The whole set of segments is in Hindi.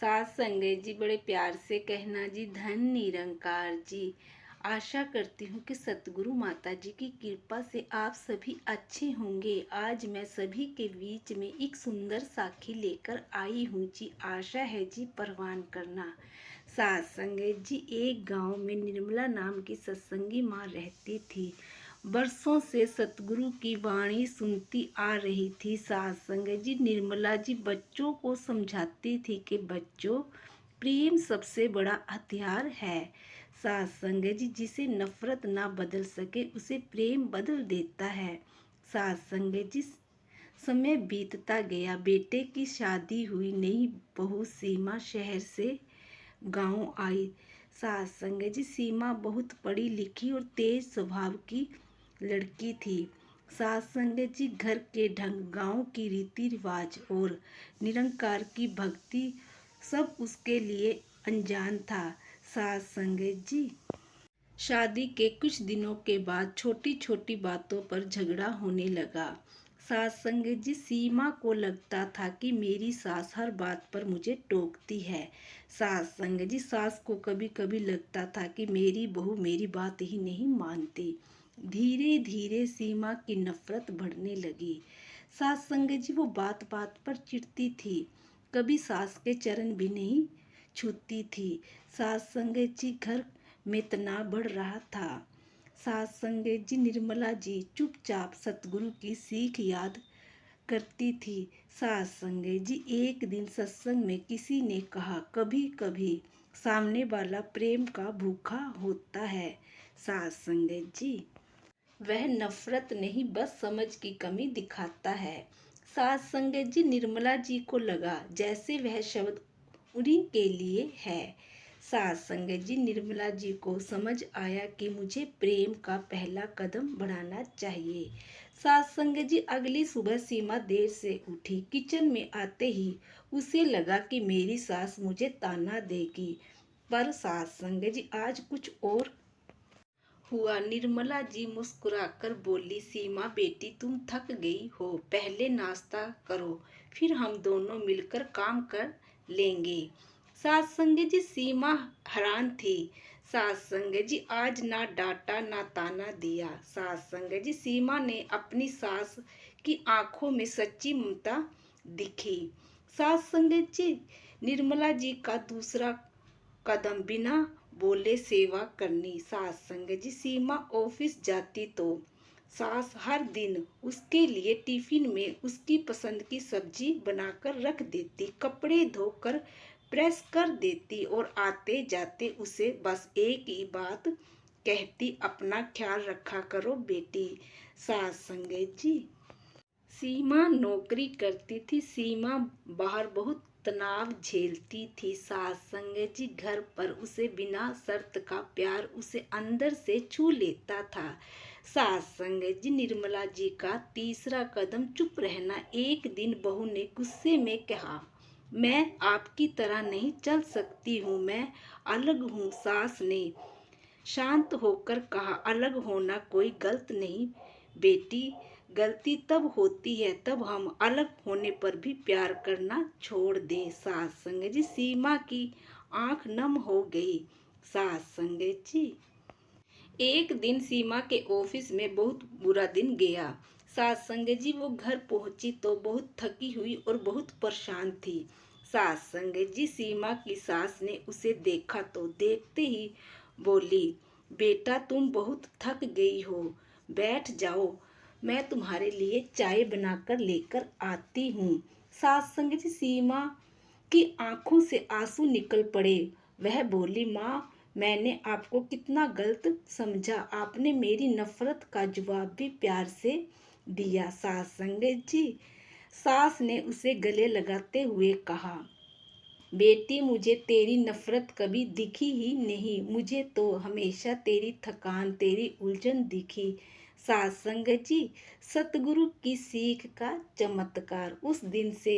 सास संगत जी बड़े प्यार से कहना जी धन निरंकार जी। आशा करती हूँ कि सतगुरु माता जी की कृपा से आप सभी अच्छे होंगे। आज मैं सभी के बीच में एक सुंदर साखी लेकर आई हूँ जी। आशा है जी परवान करना। सास संगत जी, एक गांव में निर्मला नाम की सत्संगी माँ रहती थी। बरसों से सतगुरु की वाणी सुनती आ रही थी। सास संगत जी, निर्मला जी बच्चों को समझाती थी कि बच्चों, प्रेम सबसे बड़ा हथियार है। सास संगत जी, जिसे नफरत ना बदल सके उसे प्रेम बदल देता है। सास संगत जी, समय बीतता गया। बेटे की शादी हुई। नई बहू सीमा शहर से गांव आई। सास संगत जी, सीमा बहुत पढ़ी लिखी और तेज स्वभाव की लड़की थी। सास संगत जी, घर के ढंग, गांव की रीति रिवाज और निरंकार की भक्ति सब उसके लिए अनजान था। सास संगत जी, शादी के कुछ दिनों के बाद छोटी छोटी बातों पर झगड़ा होने लगा। सास संगत जी, सीमा को लगता था कि मेरी सास हर बात पर मुझे टोकती है। सास संगत जी, सास को कभी कभी लगता था कि मेरी बहू मेरी बात ही नहीं मानती। धीरे धीरे सीमा की नफरत बढ़ने लगी। सास संगत जी, वो बात बात पर चिढ़ती थी। कभी सास के चरण भी नहीं छूती थी। सास संगत जी, घर में तनाव बढ़ रहा था। सास संगत जी, निर्मला जी चुपचाप सतगुरु की सीख याद करती थी। सास संगत जी, एक दिन सत्संग में किसी ने कहा, कभी कभी सामने वाला प्रेम का भूखा होता है। सास संगत जी, वह नफरत नहीं बस समझ की कमी दिखाता है। सास संगत जी, निर्मला जी को लगा जैसे वह शब्द उन्हीं के लिए है। सास संगत जी, निर्मला जी को समझ आया कि मुझे प्रेम का पहला कदम बढ़ाना चाहिए। सास संगत जी, अगली सुबह सीमा देर से उठी। किचन में आते ही उसे लगा कि मेरी सास मुझे ताना देगी, पर सास संगत जी, आज कुछ और हुआ। निर्मला जी मुस्कुराकर बोली, सीमा बेटी, तुम थक गई हो, पहले नाश्ता करो, फिर हम दोनों मिलकर काम कर लेंगे। सास संगत जी, सीमा हैरान थी। सास संगत जी, आज ना डांटा ना ताना दिया। सास संगत जी, सीमा ने अपनी सास की आंखों में सच्ची ममता दिखी। सास संगत जी, निर्मला जी का दूसरा कदम बिना बोले सेवा करनी। सास संगत जी, सीमा ऑफिस जाती तो सास हर दिन उसके लिए टिफिन में उसकी पसंद की सब्जी बनाकर रख देती, कपड़े धोकर प्रेस कर देती और आते जाते उसे बस एक ही बात कहती, अपना ख्याल रखा करो बेटी। सास संगत जी, सीमा नौकरी करती थी। सीमा बाहर बहुत तनाव झेलती थी। सास संगत जी, घर पर उसे बिना शर्त का प्यार उसे अंदर से छू लेता था। सास संगत जी, निर्मला जी का तीसरा कदम चुप रहना। एक दिन बहू ने गुस्से में कहा, मैं आपकी तरह नहीं चल सकती हूँ, मैं अलग हूँ। सास ने शांत होकर कहा, अलग होना कोई गलत नहीं बेटी, गलती तब होती है तब हम अलग होने पर भी प्यार करना छोड़ दें। सास संगत जी, सीमा की आंख नम हो गई। सास संगत जी, एक दिन सीमा के ऑफिस में बहुत बुरा दिन गया। सास संगत जी, वो घर पहुंची तो बहुत थकी हुई और बहुत परेशान थी। सास संगत जी, सीमा की सास ने उसे देखा तो देखते ही बोली, बेटा तुम बहुत थक गई हो, बैठ जाओ, मैं तुम्हारे लिए चाय बनाकर लेकर आती हूँ। सास संगत जी, सीमा की आंखों से आंसू निकल पड़े। वह बोली, माँ, मैंने आपको कितना गलत समझा, आपने मेरी नफरत का जवाब भी प्यार से दिया। सास संगत जी, सास ने उसे गले लगाते हुए कहा, बेटी, मुझे तेरी नफरत कभी दिखी ही नहीं, मुझे तो हमेशा तेरी थकान, तेरी उलझन दिखी। सास संगत जी, सतगुरु की सीख का चमत्कार। उस दिन से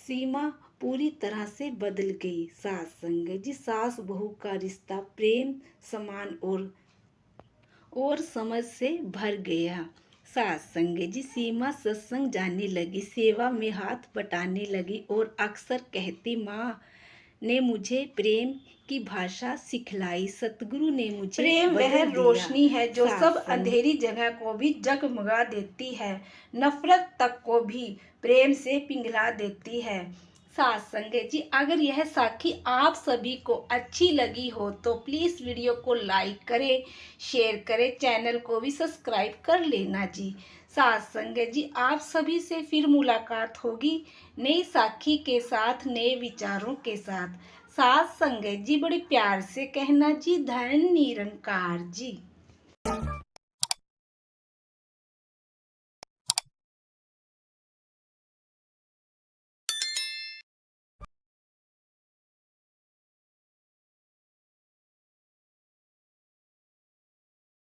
सीमा पूरी तरह से बदल गई। सास संगत जी, सास बहू का रिश्ता प्रेम, सम्मान और समझ से भर गया। सास संगत जी, सीमा सत्संग जाने लगी, सेवा में हाथ बटाने लगी और अक्सर कहती, माँ, ने मुझे प्रेम की भाषा सिखलाई। सतगुरु ने मुझे प्रेम वह बदल दिया। रोशनी है जो सब सात्संग। अंधेरी जगह को भी जगमगा देती है, नफरत तक को भी प्रेम से पिघला देती है। साथ संगत जी, अगर यह साखी आप सभी को अच्छी लगी हो तो प्लीज़ वीडियो को लाइक करें, शेयर करें, चैनल को भी सब्सक्राइब कर लेना जी। साथ संगत जी, आप सभी से फिर मुलाकात होगी नई साखी के साथ, नए विचारों के साथ। साथ संगत जी, बड़े प्यार से कहना जी, धन निरंकार जी।